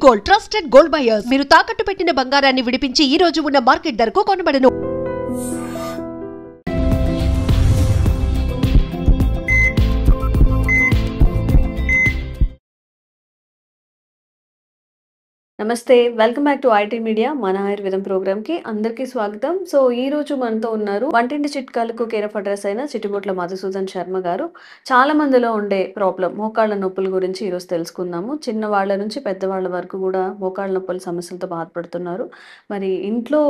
Gold, trusted gold buyers. మీరు తాకట్టు పెట్టిన బంగారాన్ని విడిపించి ఈ రోజు ఉన్న మార్కెట్ ధరకు కొనబడను. నమస్తే, welcome back to IT media. మన ఆయుర్వేదం ప్రోగ్రామ్ కి అందరికీ స్వాగతం. సో ఈ రోజు మనతో ఉన్నారు వంటింటి చిట్కాలకు కేర్ ఆఫ్ అడ్రస్ అయిన చిట్టిబొట్ల మధుసూదన్ శర్మ గారు. చాలా మందిలో ఉండే ప్రాబ్లం మోకాళ్ళ నొప్పుల గురించి ఈరోజు తెలుసుకుందాము. చిన్న వాళ్ళ నుంచి పెద్దవాళ్ళ వరకు కూడా మోకాళ్ళ నొప్పుల సమస్యలతో బాధపడుతున్నారు. మరి ఇంట్లో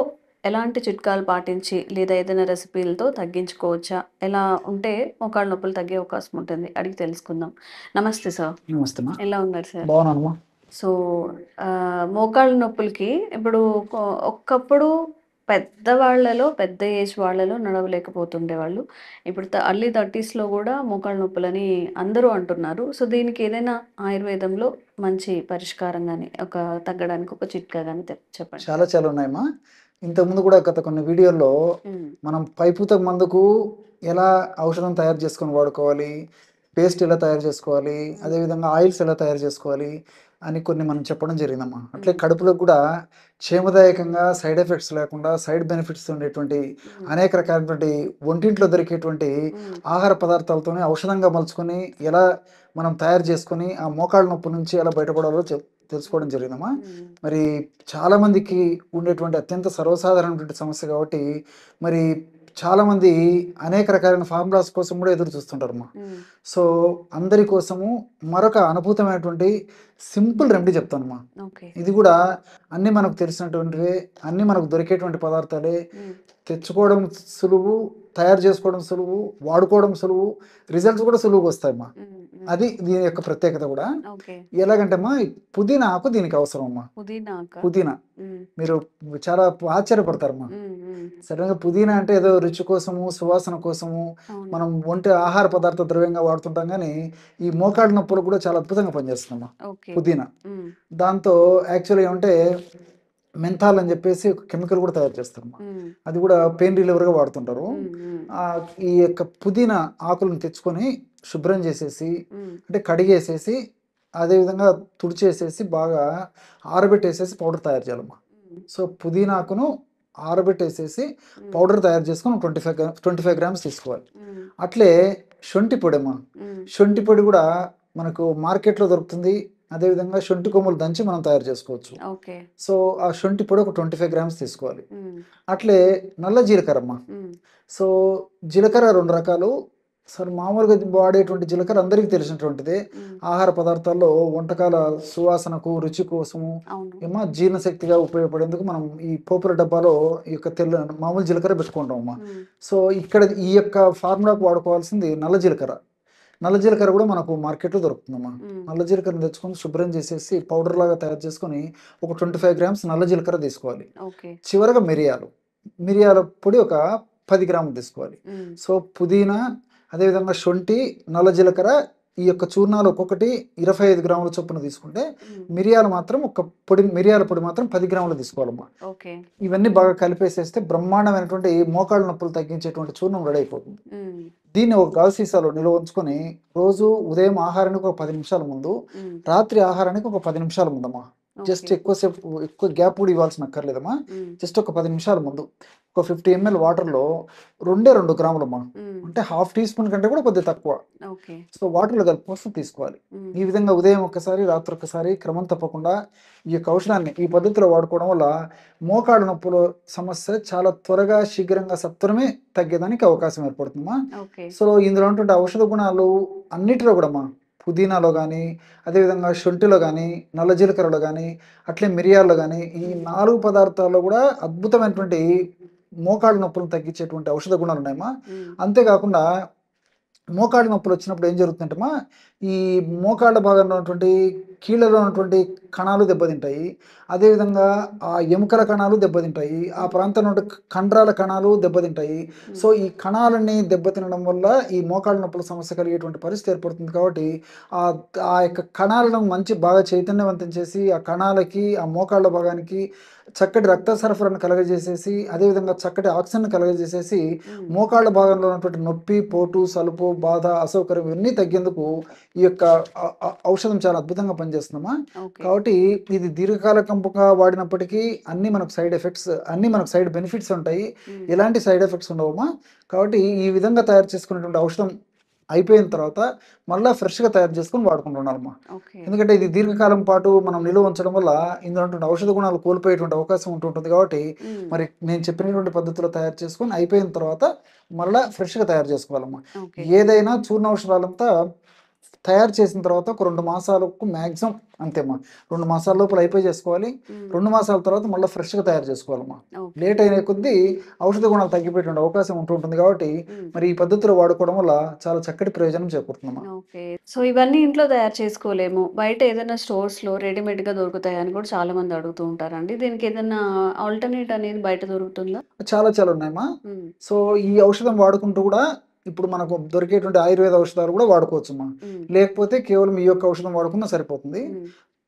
ఎలాంటి చిట్కాలు పాటించి లేదా ఏదైనా రెసిపీలతో తగ్గించుకోవచ్చా, ఎలా ఉంటే మోకాళ్ళ నొప్పులు తగ్గే అవకాశం ఉంటుంది అడిగి తెలుసుకుందాం. నమస్తే సార్. నమస్తే అమ్మా. ఎలా ఉన్నారు సార్? బాగున్నానమ్మా. సో మోకాళ్ళ నొప్పులకి ఇప్పుడు ఒకప్పుడు పెద్దవాళ్ళలో, పెద్ద ఏజ్ వాళ్ళలో నడవలేకపోతుండేవాళ్ళు. ఇప్పుడు అర్లీ 30స్లో కూడా మోకాళ్ళ నొప్పులని అందరూ అంటున్నారు. సో దీనికి ఏదైనా ఆయుర్వేదంలో మంచి పరిష్కారం కానీ, ఒక తగ్గడానికి ఒక చిట్కా కానీ చెప్పండి. చాలా చాలా ఉన్నాయమ్మా. ఇంతకుముందు కూడా గత కొన్ని వీడియోల్లో మనం పైపుత మందుకు ఎలా ఔషధం తయారు చేసుకొని వాడుకోవాలి, పేస్ట్ ఎలా తయారు చేసుకోవాలి, అదేవిధంగా ఆయిల్స్ ఎలా తయారు చేసుకోవాలి అని కొన్ని మనం చెప్పడం జరిగిందమ్మా. అట్లే కడుపులో కూడా క్షేమదాయకంగా, సైడ్ ఎఫెక్ట్స్ లేకుండా, సైడ్ బెనిఫిట్స్ ఉండేటువంటి అనేక రకాలైనటువంటి ఒంటింట్లో దొరికేటువంటి ఆహార పదార్థాలతోనే ఔషధంగా మలుచుకొని ఎలా మనం తయారు చేసుకొని ఆ మోకాళ్ళ నొప్పి నుంచి ఎలా బయటపడాలో తెలుసుకోవడం జరిగిందమ్మా. మరి చాలామందికి ఉండేటువంటి అత్యంత సర్వసాధారణమైనటువంటి సమస్య కాబట్టి మరి చాలామంది అనేక రకాలైన ఫార్ములాస్ కోసం కూడా ఎదురు చూస్తుంటారమ్మా. సో అందరి కోసము మరొక అనుభూతమైనటువంటి సింపుల్ రెమెడీ చెప్తానమ్మా. ఇది కూడా అన్నీ మనకు తెలిసినటువంటివే, అన్నీ మనకు దొరికేటువంటి పదార్థాలే. తెచ్చుకోవడం సులువు, తయారు చేసుకోవడం సులువు, వాడుకోవడం సులువు, రిజల్ట్స్ కూడా సులువుగా వస్తాయమ్మా. అది దీని యొక్క ప్రత్యేకత కూడా. ఎలాగంటే అమ్మా, పుదీనా ఆకు దీనికి అవసరం అమ్మా. పుదీనా మీరు చాలా ఆశ్చర్యపడతారమ్మా. సడన్గా పుదీనా అంటే ఏదో రుచి కోసము, సువాసన కోసము మనం ఒంటి ఆహార పదార్థ ద్రవ్యంగా వాడుతుంటాం, కానీ ఈ మోకాళ్ళ నొప్పులు కూడా చాలా అద్భుతంగా పనిచేస్తుందమ్మా పుదీనా. దాంతో యాక్చువల్గా ఏమంటే మెంథాల్ అని చెప్పేసి ఒక కెమికల్ కూడా తయారు చేస్తారు. అది కూడా పెయిన్ రిలీవర్గా వాడుతుంటారు. ఈ యొక్క పుదీనా ఆకులను తెచ్చుకొని శుభ్రం చేసేసి, అంటే కడిగేసేసి, అదేవిధంగా తుడిచేసేసి బాగా ఆరబెట్టేసేసి పౌడర్ తయారు చేయాలమ్మా. సో పుదీనా ఆకును ఆరబెట్టేసేసి పౌడర్ తయారు చేసుకొని 25 గ్రామ్స్ తీసుకోవాలి. అట్లే శొంఠి పొడి అమ్మా. శొంఠి పొడి కూడా మనకు మార్కెట్లో దొరుకుతుంది. అదేవిధంగా శొంఠి కొమ్ములు దంచి మనం తయారు చేసుకోవచ్చు. సో ఆ శొంఠి పొడి ఒక 25 గ్రామ్స్ తీసుకోవాలి. అట్లే నల్ల జీలకర్ర అమ్మా. సో జీలకర్ర 2 రకాలు. సార్ మామూలుగా వాడేటువంటి జీలకర్ర అందరికీ తెలిసినటువంటిదే. ఆహార పదార్థాల్లో వంటకాల సువాసనకు, రుచి కోసము ఏమో జీర్ణశక్తిగా ఉపయోగపడేందుకు మనం ఈ పోపుల డబ్బాలో ఈ యొక్క మామూలు జీలకర్ర పెట్టుకుంటాం అమ్మా. సో ఇక్కడ ఈ యొక్క ఫార్ములాకు వాడుకోవాల్సింది నల్ల జీలకర్ర. నల్ల జీలకర్ర కూడా మనకు మార్కెట్లో దొరుకుతుందమ్మా. నల్ల జీలకర్ర తెచ్చుకొని శుభ్రం చేసేసి పౌడర్ లాగా తయారు చేసుకొని ఒక 25 గ్రామ్స్ నల్ల జీలకర్ర తీసుకోవాలి. చివరగా మిరియాల పొడి ఒక 10 గ్రాములు తీసుకోవాలి. సో పుదీనా, అదేవిధంగా శొంఠి, నల్ల జీలకర్ర ఈ యొక్క చూర్ణాలు ఒక్కొక్కటి 25 గ్రాముల చొప్పున తీసుకుంటే, మిరియాల పొడి మాత్రం 10 గ్రాములు తీసుకోవాలమ్మా. ఇవన్నీ బాగా కలిపేసేస్తే బ్రహ్మాండమైనటువంటి మోకాళ్ళ నొప్పులు తగ్గించేటువంటి చూర్ణం రెడీ అయిపోతుంది. దీన్ని ఒక గాజు సీసాలో నిల్వ ఉంచుకొని రోజు ఉదయం ఆహారానికి ఒక 10 నిమిషాల ముందు, రాత్రి ఆహారానికి ఒక 10 నిమిషాల ముందమ్మా. జస్ట్ ఎక్కువ గ్యాప్ కూడా ఇవ్వాల్సిన అక్కర్లేదమ్మా. జస్ట్ ఒక 10 నిమిషాల ముందు ఒక 50 ml వాటర్లో 2 గ్రాములమ్మా, అంటే ½ టీ స్పూన్ కంటే కూడా కొద్దిగా తక్కువ. సో వాటర్లో కలిపి తీసుకోవాలి. ఈ విధంగా ఉదయం ఒక్కసారి, రాత్రి ఒక్కసారి క్రమం తప్పకుండా ఈ యొక్క ఔషధాన్ని ఈ పద్ధతిలో వాడుకోవడం వల్ల మోకాళ్ళ నొప్పుల సమస్య చాలా త్వరగా, శీఘ్రంగా, సత్వరమే తగ్గేదానికి అవకాశం ఏర్పడుతుందమ్మా. సో ఇందులో ఉన్నటువంటి ఔషధ గుణాలు అన్నిటిలో కూడా అమ్మా, పుదీనాలో కానీ, అదేవిధంగా శొంఠిలో కానీ, నల్ల జీలకర్రలో కానీ, అట్లే మిరియాల్లో కానీ, ఈ 4 పదార్థాల్లో కూడా అద్భుతమైనటువంటి మోకాళ్ళ నొప్పులను తగ్గించేటువంటి ఔషధ గుణాలు ఉన్నాయమ్మా. అంతేకాకుండా మోకాళ్ళ నొప్పులు వచ్చినప్పుడు ఏం జరుగుతుందంటమ్మా, ఈ మోకాళ్ళ భాగంలో ఉన్నటువంటి కీళ్ళలో ఉన్నటువంటి కణాలు దెబ్బతింటాయి. అదేవిధంగా ఆ ఎముకల కణాలు దెబ్బతింటాయి. ఆ ప్రాంతంలో కండరాల కణాలు దెబ్బతింటాయి. సో ఈ కణాలన్నీ దెబ్బతినడం వల్ల ఈ మోకాళ్ళ నొప్పుల సమస్య కలిగేటువంటి పరిస్థితి ఏర్పడుతుంది. కాబట్టి ఆ యొక్క కణాలను బాగా చైతన్యవంతం చేసి ఆ కణాలకి, ఆ మోకాళ్ళ భాగానికి చక్కటి రక్త సరఫరాను కలగజేసేసి, అదేవిధంగా చక్కటి ఆక్సిజన్ కలగజేసేసి మోకాళ్ళ భాగంలో ఉన్నటువంటి నొప్పి, పోటు, సలుపు, బాధ, అసౌకర్యం ఇవన్నీ తగ్గేందుకు ఈ యొక్క ఔషధం చాలా అద్భుతంగా పనిచేస్తుంది. పనిచేస్తుందమ్మా. ఓకే. కాబట్టి ఇది దీర్ఘకాలికంగా వాడినప్పటికీ అన్ని మనకు సైడ్ ఎఫెక్ట్స్, అన్ని మనకు సైడ్ బెనిఫిట్స్ ఉంటాయి. ఎలాంటి సైడ్ ఎఫెక్ట్స్ ఉండవమ్మా. కాబట్టి ఈ విధంగా తయారు చేసుకునేటువంటి ఔషధం అయిపోయిన తర్వాత మళ్ళీ ఫ్రెష్గా తయారు చేసుకుని వాడుకుంటున్నారమ్మా. ఓకే. ఎందుకంటే ఇది దీర్ఘకాలం పాటు మనం నిలువ ఉంచడం వల్ల ఇందులో ఔషధ గుణాలు కోల్పోయేటువంటి అవకాశం ఉంటుంటుంది. కాబట్టి మరి నేను చెప్పినటువంటి పద్ధతిలో తయారు చేసుకొని అయిపోయిన తర్వాత మళ్ళీ ఫ్రెష్గా తయారు చేసుకోవాలమ్మా. ఓకే. ఏదైనా చూర్ణ ఔషధాలంతా తయారు చేసిన తర్వాత ఒక 2 మాసాలకు మ్యాక్సిమం అంతేమ్మా. 2 మాసాల లోపల అయిపోయి చేసుకోవాలి. 2 మాసాల తర్వాత మళ్ళీ ఫ్రెష్గా తయారు చేసుకోవాలమ్మా. ఓకే. లేట్ అయిన కొద్దీ ఔషధ గుణాలు తగ్గిపోయేటువంటి అవకాశం ఉంటుంటుంది. కాబట్టి మరి ఈ పద్ధతిలో వాడుకోవడం వల్ల చాలా చక్కటి ప్రయోజనం చేకూరుతుందమ్మా. ఓకే. సో ఇవన్నీ ఇంట్లో తయారు చేసుకోలేము. బయట ఏదైనా స్టోర్స్‌లో రెడీమేడ్‌గా దొరుకుతాయని కూడా చాలా మంది అడుగుతూ ఉంటారండి. దీనికి ఏదైనా ఆల్టర్‌నేట్ అనేది బయట దొరుకుతుందా? చాలా చాలా ఉన్నాయమ్మా. సో ఈ ఔషధం వాడుకుంటూ కూడా ఇప్పుడు మనకు దొరికేటువంటి ఆయుర్వేద ఔషధాలు కూడా వాడుకోవచ్చమ్మా. లేకపోతే కేవలం ఈ యొక్క ఔషధం వాడుకున్నా సరిపోతుంది.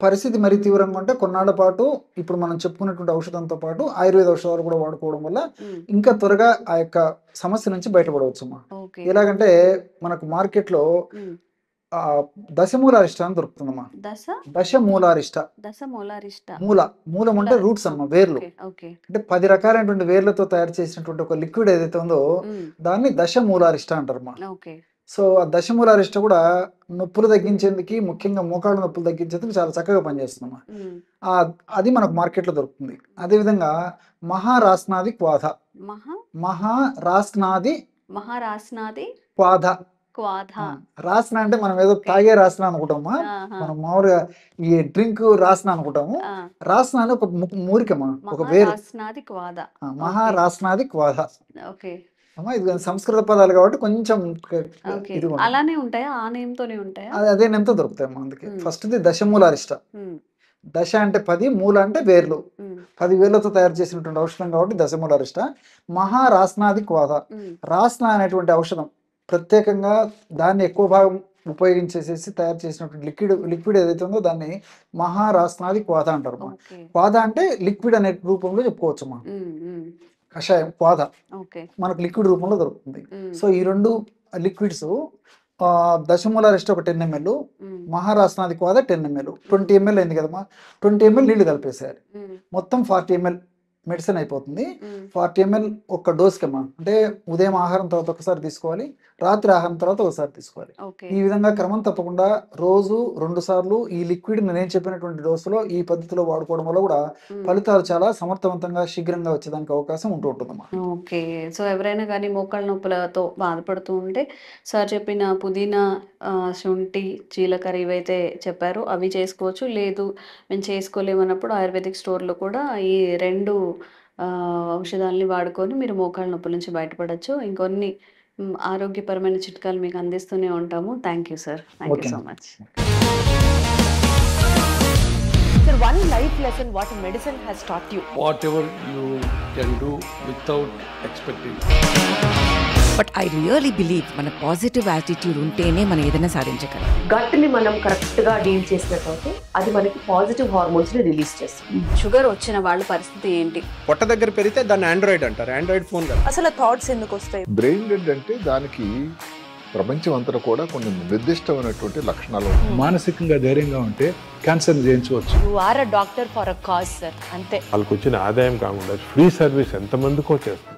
పరిస్థితి మరీ తీవ్రంగా ఉంటే కొన్నాళ్ల పాటు ఇప్పుడు మనం చెప్పుకున్నటువంటి ఔషధంతో పాటు ఆయుర్వేద ఔషధాలు కూడా వాడుకోవడం వల్ల ఇంకా త్వరగా ఆ యొక్క సమస్య నుంచి బయటపడవచ్చమ్మా. ఓకే. ఎలాగంటే మనకు మార్కెట్లో దశమూలారిష్ట అని దొరుకుతుందమ్మా. దశమూలారిష్ట. దశమూలారిష్ట. మూలం అంటే రూట్స్ అమ్మా, వేర్లు. ఓకే. అంటే 10 రకాలైనటువంటి వేర్లతో తయారు చేసినటువంటి ఒక లిక్విడ్ ఏదైతే ఉందో దాన్ని దశమూలారిష్ట అంటారమ్మా. ఓకే. సో ఆ దశమూలారిష్ట కూడా నొప్పులు తగ్గించేందుకు, ముఖ్యంగా మోకాళ్ళ నొప్పులు తగ్గించేందుకు చాలా చక్కగా పనిచేస్తుందమ్మా. అది మనకు మార్కెట్లో దొరుకుతుంది. అదేవిధంగా మహారాస్నాది క్వాధ. మహారాస్నాది క్వాధ. రాస్న అంటే మనం ఏదో తాగే రాస్న అనుకుంటామా. మనం మామూలుగా ఈ డ్రింక్ రాస్న అనుకుంటాము. రాస్న అని ఒక మూలికమ్మా, ఒక వేరు. మహారాస్నాది క్వాధ. ఓకే. అమ్మా ఇది సంస్కృత పదాలు కాబట్టి కొంచెం ఇది అలానే ఉంటాయా? ఆ నేమ్ తోనే ఉంటాయా? అదే నేమ్తో దొరుకుతాయమ్మా. అందుకే ఫస్ట్ది దశమూలారిష్ట. దశ అంటే 10, మూల అంటే వేర్లు. 10 వేర్లతో తయారు చేసినటువంటి ఔషధం కాబట్టి దశమూలారిష్ట. మహారాస్నాది క్వాధ. రాస్న అనేటువంటి ఔషధం ప్రత్యేకంగా దాన్ని ఎక్కువ భాగం ఉపయోగించేసేసి తయారు చేసినటువంటి లిక్విడ్ ఏదైతే ఉందో దాన్ని మహారాస్నాది క్వాధ అంటారు. క్వాధ అంటే లిక్విడ్ అనే రూపంలో చెప్పుకోవచ్చమ్మా. కషాయం క్వాధ మనకు లిక్విడ్ రూపంలో దొరుకుతుంది. సో ఈ 2 లిక్విడ్స్ దశమూలారిష్ట ఒక 10 ml, మహారాస్నాది క్వాధ 10 ml. 20 ml అయింది కదమ్మా. 20 ml నీళ్లు కలిపేసేయాలి. మొత్తం 40 ml మెడిసిన్ అయిపోతుంది. 40 ml ఒక్క డోస్కమ్మా. అంటే ఉదయం ఆహారం తర్వాత ఒకసారి తీసుకోవాలి, రాత్రి ఆహారం తర్వాత ఒకసారి తీసుకోవాలి. ఈ విధంగా క్రమం తప్పకుండా రోజు 2 సార్లు ఈ లిక్విడ్ నేను చెప్పినటువంటి డోసులో ఈ పద్ధతిలో వాడుకోవడం వల్ల కూడా ఫలితాలు చాలా సమర్థవంతంగా శీఘ్రంగా వచ్చేదానికి అవకాశం ఉంటుందమ్మా. ఓకే. సో ఎవరైనా కానీ మోకాళ్ళ నొప్పులతో బాధపడుతూ ఉంటే సార్ చెప్పిన పుదీనా, శుంఠి, జీలకర్ర ఇవైతే చెప్పారో అవి చేసుకోవచ్చు. లేదు మేము చేసుకోలేమన్నప్పుడు ఆయుర్వేదిక్ స్టోర్లో కూడా ఈ 2 ఔషధాలని వాడుకొని మీరు మోకాళ్ళ నొప్పుల నుంచి బయటపడచ్చు. ఇంకొన్ని ఆరోగ్యపరమైన చిట్కాలు మీకు అందిస్తూనే ఉంటాము. Thank you sir. Thank you so much. Sir, one life lesson what medicine has taught you. Whatever you can do without expecting. But I really believe మన పాజిటివ్ యాటిట్యూడ్ ఉంటేనే మనం ఏదైనా సాధించగలం. గట్ని మనం కరెక్ట్గా డీల్ చేసినట్లయితే అది మనకి పాజిటివ్ హార్మోన్స్ని రిలీజ్ చేస్తుంది. షుగర్ వచ్చిన వాళ్ళ పరిస్థితి ఏంటి? పొట్ట దగ్గర పెరిగితే దాన్ని ఆండ్రాయిడ్ అంటారు. ఆండ్రాయిడ్ ఫోన్ కదా. అసలు థాట్స్ ఎందుకు వస్తాయి? బ్రెయిన్ డెడ్ అంటే దానికి ప్రపంచం అంతా కూడా కొన్ని నిర్దిష్టమైనటువంటి లక్షణాలు. మానసికంగా ధైర్యంగా ఉంటే క్యాన్సర్ జయించవచ్చు. You are a doctor for a cause sir. అంతే. వాళ్ళకి వచ్చిన ఆదాయం కాకుండా ఫ్రీ సర్వీస్ ఎంతమందికో చేస్తారు.